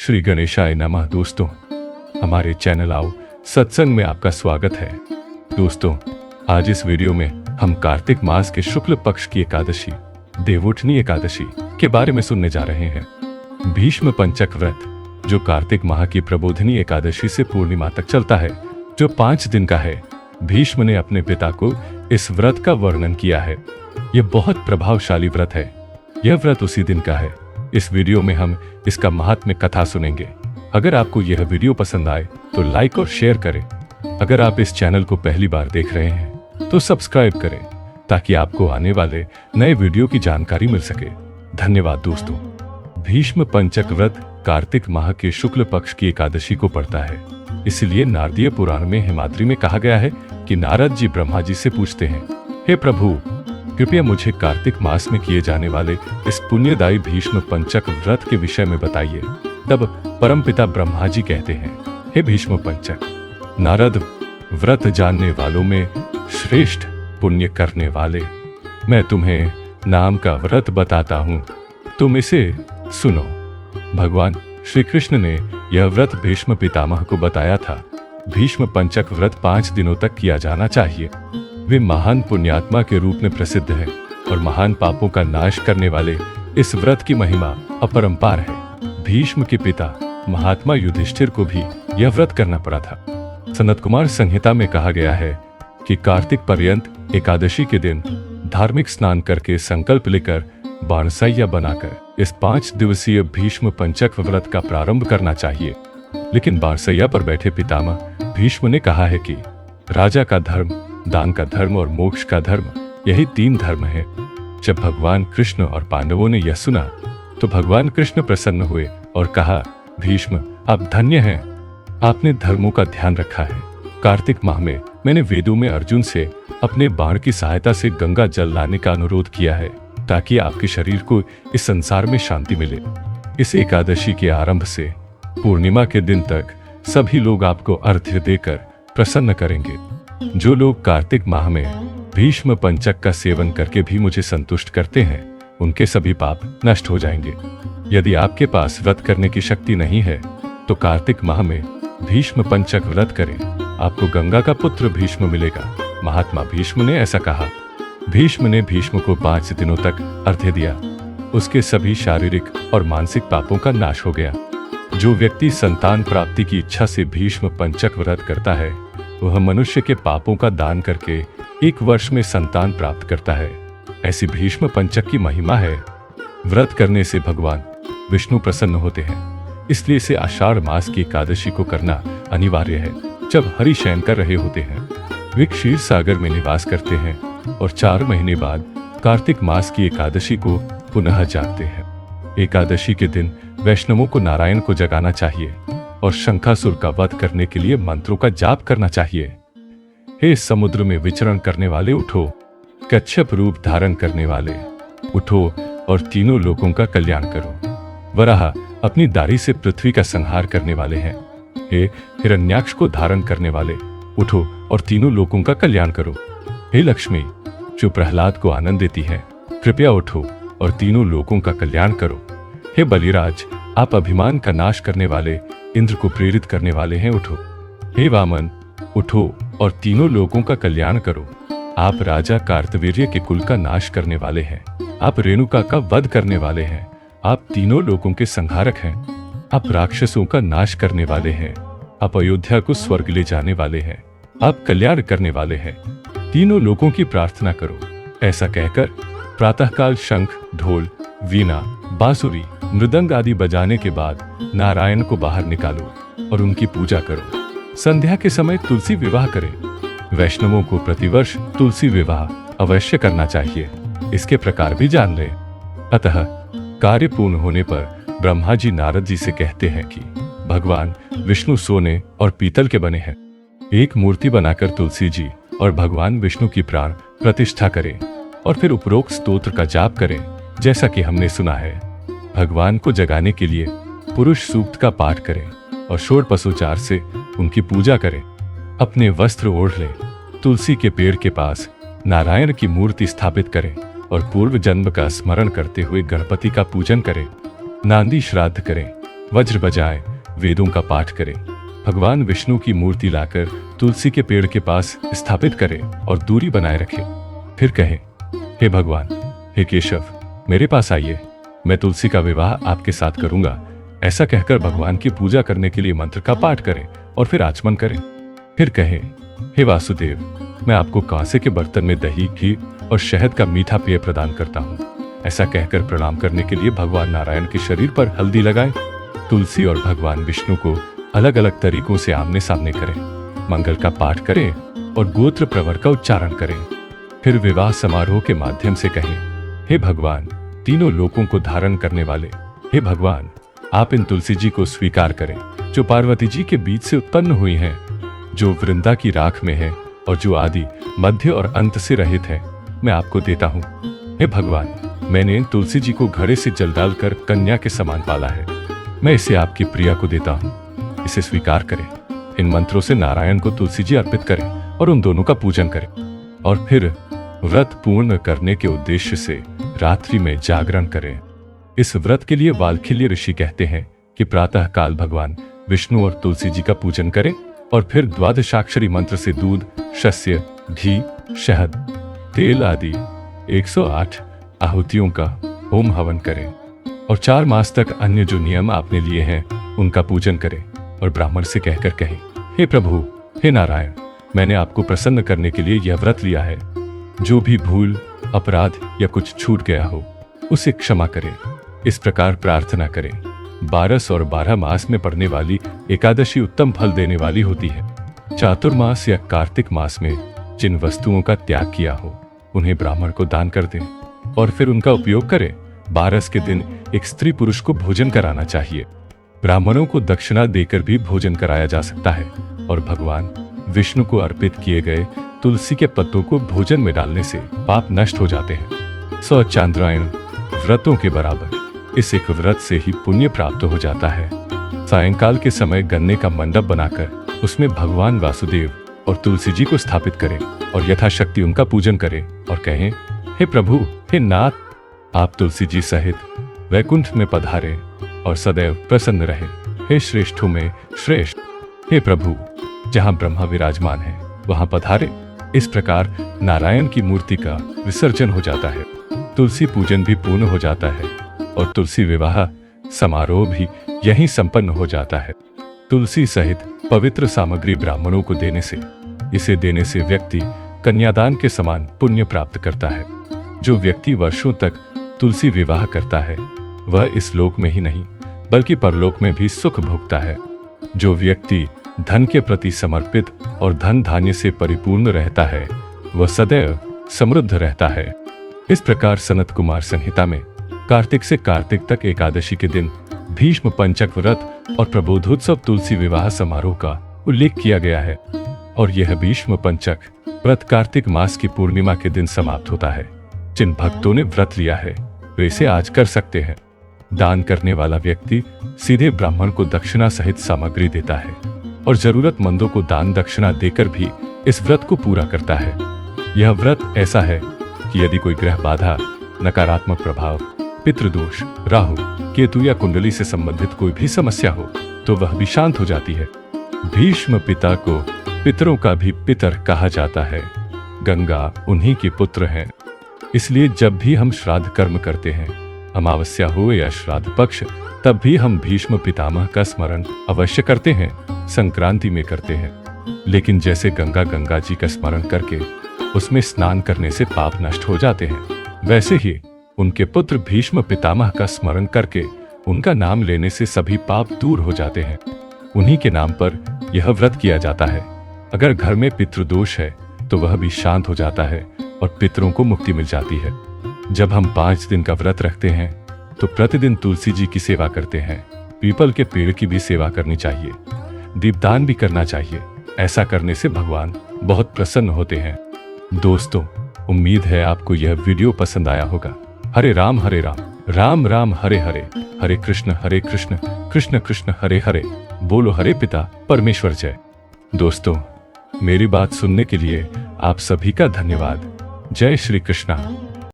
श्री गणेशाय नमः। दोस्तों, हमारे चैनल आओ सत्संग में आपका स्वागत है। दोस्तों, आज इस वीडियो में हम कार्तिक मास के शुक्ल पक्ष की एकादशी देवउठनी एकादशी के बारे में सुनने जा रहे हैं। भीष्म पंचक व्रत, जो कार्तिक माह की प्रबोधिनी एकादशी से पूर्णिमा तक चलता है, जो 5 दिन का है। भीष्म ने अपने पिता को इस व्रत का वर्णन किया है। यह बहुत प्रभावशाली व्रत है। यह व्रत उसी दिन का है। इस वीडियो में हम इसका महात्म्य कथा सुनेंगे। अगर आपको यह वीडियो पसंद आए तो लाइक और शेयर करें। अगर आप इस चैनल को पहली बार देख रहे हैं तो सब्सक्राइब करें, ताकि आपको आने वाले नए वीडियो की जानकारी मिल सके। धन्यवाद दोस्तों। भीष्म पंचक व्रत कार्तिक माह के शुक्ल पक्ष की एकादशी को पड़ता है। इसलिए नारदीय पुराण में हिमाद्री में कहा गया है कि नारद जी ब्रह्मा जी से पूछते हैं, हे प्रभु, कृपया मुझे कार्तिक मास में किए जाने वाले इस पुण्यदायी भीष्म पंचक व्रत के विषय में बताइए। तब परमपिता ब्रह्मा जी कहते हैं, हे भीष्म पंचक, नारद, व्रत जानने वालों में श्रेष्ठ पुण्य करने वाले, मैं तुम्हें नाम का व्रत बताता हूँ, तुम इसे सुनो। भगवान श्री कृष्ण ने यह व्रत भीष्म पितामह को बताया था। भीष्म पंचक व्रत 5 दिनों तक किया जाना चाहिए। वे महान पुण्यात्मा के रूप में प्रसिद्ध हैं और महान पापों का नाश करने वाले इस व्रत की महिमा अपरंपार है। भीष्म के पिता महात्मा युधिष्ठिर को भी यह व्रत करना पड़ा था। सनत कुमार संहिता में कहा गया है कि कार्तिक पर्यंत एकादशी के दिन धार्मिक स्नान करके संकल्प लेकर बाणसैया बनाकर इस 5 दिवसीय भीष्म पंचक व्रत का प्रारंभ करना चाहिए। लेकिन बाणसैया पर बैठे पितामह भीष्म ने कहा है कि राजा का धर्म, दान का धर्म और मोक्ष का धर्म, यही 3 धर्म हैं। जब भगवान कृष्ण और पांडवों ने यह सुना तो भगवान कृष्ण प्रसन्न हुए और कहा, भीष्म, आप धन्य हैं, आपने धर्मों का ध्यान रखा है। कार्तिक माह में मैंने वेदों में अर्जुन से अपने बाण की सहायता से गंगा जल लाने का अनुरोध किया है, ताकि आपके शरीर को इस संसार में शांति मिले। इस एकादशी के आरंभ से पूर्णिमा के दिन तक सभी लोग आपको अर्घ्य देकर प्रसन्न करेंगे। जो लोग कार्तिक माह में भीष्म पंचक का सेवन करके भी मुझे संतुष्ट करते हैं, उनके सभी पाप नष्ट हो जाएंगे। यदि आपके पास व्रत करने की शक्ति नहीं है तो कार्तिक माह में भीष्म पंचक व्रत करें, आपको गंगा का पुत्र भीष्म मिलेगा। महात्मा भीष्म ने ऐसा कहा। भीष्म ने भीष्म को 5 दिनों तक अर्घ्य दिया। उसके सभी शारीरिक और मानसिक पापों का नाश हो गया। जो व्यक्ति संतान प्राप्ति की इच्छा से भीष्म पंचक व्रत करता है, वह मनुष्य के पापों का दान करके 1 वर्ष में संतान प्राप्त करता है। ऐसी भीष्म पंचक की महिमा है। व्रत करने से भगवान विष्णु प्रसन्न होते हैं, इसलिए इसे आषाढ़ मास की एकादशी को करना अनिवार्य है। जब हरि शयन कर रहे होते हैं, वे क्षीर सागर में निवास करते हैं और 4 महीने बाद कार्तिक मास की एकादशी को पुनः जागते हैं। एकादशी के दिन वैष्णवों को नारायण को जगाना चाहिए और शंखासुर का वध करने के लिए मंत्रों का जाप करना चाहिए। हे समुद्र में विचरण करने वाले, उठो। कच्छप रूप धारण करने वाले, उठो और तीनों लोगों का कल्याण करो। वराह अपनी दाढ़ी से पृथ्वी का संहार करने वाले हैं। हे हिरण्याक्ष को धारण करने वाले, उठो और तीनों लोगों का कल्याण करो। हे लक्ष्मी, जो प्रहलाद को आनंद देती है, कृपया उठो और तीनों लोगों का कल्याण करो। हे बलिराज, आप अभिमान का नाश करने वाले, इंद्र को प्रेरित करने वाले हैं, उठो। हे वामन, उठो और तीनों लोगों का कल्याण करो। आप राजा कार्तवीर्य के कुल का नाश करने वाले हैं। आप रेणुका का वध करने वाले हैं। आप तीनों लोगों के संहारक हैं। आप राक्षसों का नाश करने वाले हैं। आप अयोध्या को स्वर्ग ले जाने वाले हैं। आप कल्याण करने वाले हैं। तीनों लोगों की प्रार्थना करो। ऐसा कहकर प्रातःकाल शंख, ढोल, वीणा, बांसुरी, मृदंग आदि बजाने के बाद नारायण को बाहर निकालो और उनकी पूजा करो। संध्या के समय तुलसी विवाह करें। वैष्णवों को प्रतिवर्ष तुलसी विवाह अवश्य करना चाहिए। इसके प्रकार भी जान लें। अतः कार्य पूर्ण होने पर ब्रह्मा जी नारद जी से कहते हैं कि भगवान विष्णु सोने और पीतल के बने हैं। एक मूर्ति बनाकर तुलसी जी और भगवान विष्णु की प्राण प्रतिष्ठा करें और फिर उपरोक्त स्तोत्र का जाप करें, जैसा कि हमने सुना है। भगवान को जगाने के लिए पुरुष सूक्त का पाठ करें और षोडशोपचार से उनकी पूजा करें। अपने वस्त्र ओढ़ लें। तुलसी के पेड़ के पास नारायण की मूर्ति स्थापित करें और पूर्व जन्म का स्मरण करते हुए गणपति का पूजन करें। नांदी श्राद्ध करें। वज्र बजाएं, वेदों का पाठ करें, भगवान विष्णु की मूर्ति लाकर तुलसी के पेड़ के पास स्थापित करें और दूरी बनाए रखें। फिर कहें, हे भगवान, हे केशव, मेरे पास आइए, मैं तुलसी का विवाह आपके साथ करूंगा। ऐसा कहकर भगवान की पूजा करने के लिए मंत्र का पाठ करें और फिर आचमन करें। फिर कहें, हे वासुदेव, मैं आपको कांसे के बर्तन में दही, घी और शहद का मीठा पेय प्रदान करता हूँ। ऐसा कहकर प्रणाम करने के लिए भगवान नारायण के शरीर पर हल्दी लगाएं। तुलसी और भगवान विष्णु को अलग अलग तरीकों से आमने सामने करें, मंगल का पाठ करें और गोत्र प्रवर का उच्चारण करें। फिर विवाह समारोह के माध्यम से कहें, हे भगवान, तीनों लोकों को धारण करने वाले, हे भगवान, आप इन तुलसी जी को स्वीकार करें, जो पार्वती जी के बीच से उत्पन्न हुई हैं, जो वृंदा की राख में है और जो आदि, मध्य और अंत से रहित है, मैं आपको देता हूँ। हे भगवान, मैंने इन तुलसी जी को घड़े से जल डालकर कन्या के समान पाला है, मैं इसे आपकी प्रिया को देता हूँ, इसे स्वीकार करें। इन मंत्रों से नारायण को तुलसी जी अर्पित करें और उन दोनों का पूजन करें। और फिर व्रत पूर्ण करने के उद्देश्य से रात्रि में जागरण करें। इस व्रत के लिए वाल्खिल्य ऋषि कहते हैं कि प्रातः काल भगवान विष्णु और तुलसी जी का पूजन करें और फिर द्वादशाक्षरी मंत्र से दूध, शस्य, घी, शहद, तेल आदि 108 आहुतियों का होम हवन करें और 4 मास तक अन्य जो नियम आपने लिए हैं उनका पूजन करें और ब्राह्मण से कहकर कहें, हे प्रभु, हे नारायण, मैंने आपको प्रसन्न करने के लिए यह व्रत लिया है। जो भी भूल, अपराध या कुछ छूट गया हो उसे क्षमा करें। इस प्रकार प्रार्थना करें। 12 और 12 मास में पड़ने वाली एकादशी उत्तम फल देने वाली होती है। चातुर्मास या कार्तिक मास में जिन वस्तुओं का त्याग किया हो उन्हें ब्राह्मण को दान कर दें और फिर उनका उपयोग करें। 12 के दिन एक स्त्री पुरुष को भोजन कराना चाहिए। ब्राह्मणों को दक्षिणा देकर भी भोजन कराया जा सकता है और भगवान विष्णु को अर्पित किए गए तुलसी के पत्तों को भोजन में डालने से पाप नष्ट हो जाते हैं। 100 चांद्रायण व्रतों के बराबर इस एक व्रत से ही पुण्य प्राप्त हो जाता है। सायंकाल के समय गन्ने का मंडप बनाकर उसमें भगवान वासुदेव और तुलसी जी को स्थापित करें और यथाशक्ति उनका पूजन करें और कहें, हे प्रभु, हे नाथ, आप तुलसी जी सहित वैकुंठ में पधारें और सदैव प्रसन्न रहें। हे श्रेष्ठों में श्रेष्ठ, हे प्रभु, जहाँ ब्रह्मा विराजमान है वहाँ पधारे। इस प्रकार नारायण की मूर्ति का विसर्जन हो जाता है, तुलसी पूजन भी पूर्ण हो जाता है और तुलसी विवाह समारोह भी यहीं संपन्न हो जाता है। तुलसी सहित पवित्र सामग्री ब्राह्मणों को इसे देने से व्यक्ति कन्यादान के समान पुण्य प्राप्त करता है। जो व्यक्ति वर्षों तक तुलसी विवाह करता है वह इस लोक में ही नहीं बल्कि परलोक में भी सुख भोगता है। जो व्यक्ति धन के प्रति समर्पित और धन धान्य से परिपूर्ण रहता है वह सदैव समृद्ध रहता है। इस प्रकार सनत कुमार संहिता में कार्तिक से कार्तिक तक एकादशी के दिन भीष्म पंचक व्रत और प्रबोधोत्सव तुलसी विवाह समारोह का उल्लेख किया गया है और यह भीष्म पंचक व्रत कार्तिक मास की पूर्णिमा के दिन समाप्त होता है। जिन भक्तों ने व्रत लिया है वे इसे आज कर सकते हैं। दान करने वाला व्यक्ति सीधे ब्राह्मण को दक्षिणा सहित सामग्री देता है और जरूरतमंदों को दान दक्षिणा देकर भी इस व्रत को पूरा करता है। यह व्रत ऐसा है कि यदि कोई ग्रह बाधा, नकारात्मक प्रभाव, पितृदोष, राहु, केतु या कुंडली से संबंधित कोई भी समस्या हो तो वह भी शांत हो जाती है। भीष्म पिता को पितरों का भी पितर कहा जाता है। गंगा उन्हीं के पुत्र हैं। इसलिए जब भी हम श्राद्ध कर्म करते हैं, अमावस्या हो या श्राद्ध पक्ष, तब भी हम भीष्म पितामह का स्मरण अवश्य करते हैं। संक्रांति में करते हैं, लेकिन जैसे गंगा जी का स्मरण करके उसमें स्नान करने से पाप नष्ट हो जाते हैं, वैसे ही उनके पुत्र भीष्म पितामह का स्मरण करके उनका नाम लेने से सभी पाप दूर हो जाते हैं। उन्हीं के नाम पर यह व्रत किया जाता है। अगर घर में पितृदोष है तो वह भी शांत हो जाता है और पितरों को मुक्ति मिल जाती है। जब हम 5 दिन का व्रत रखते हैं तो प्रतिदिन तुलसी जी की सेवा करते हैं। पीपल के पेड़ की भी सेवा करनी चाहिए, दीपदान भी करना चाहिए। ऐसा करने से भगवान बहुत प्रसन्न होते हैं। दोस्तों, उम्मीद है आपको यह वीडियो पसंद आया होगा। हरे राम, राम राम हरे हरे, हरे कृष्ण कृष्ण कृष्ण हरे हरे। बोलो हरे पिता परमेश्वर जय। दोस्तों, मेरी बात सुनने के लिए आप सभी का धन्यवाद। जय श्री कृष्णा।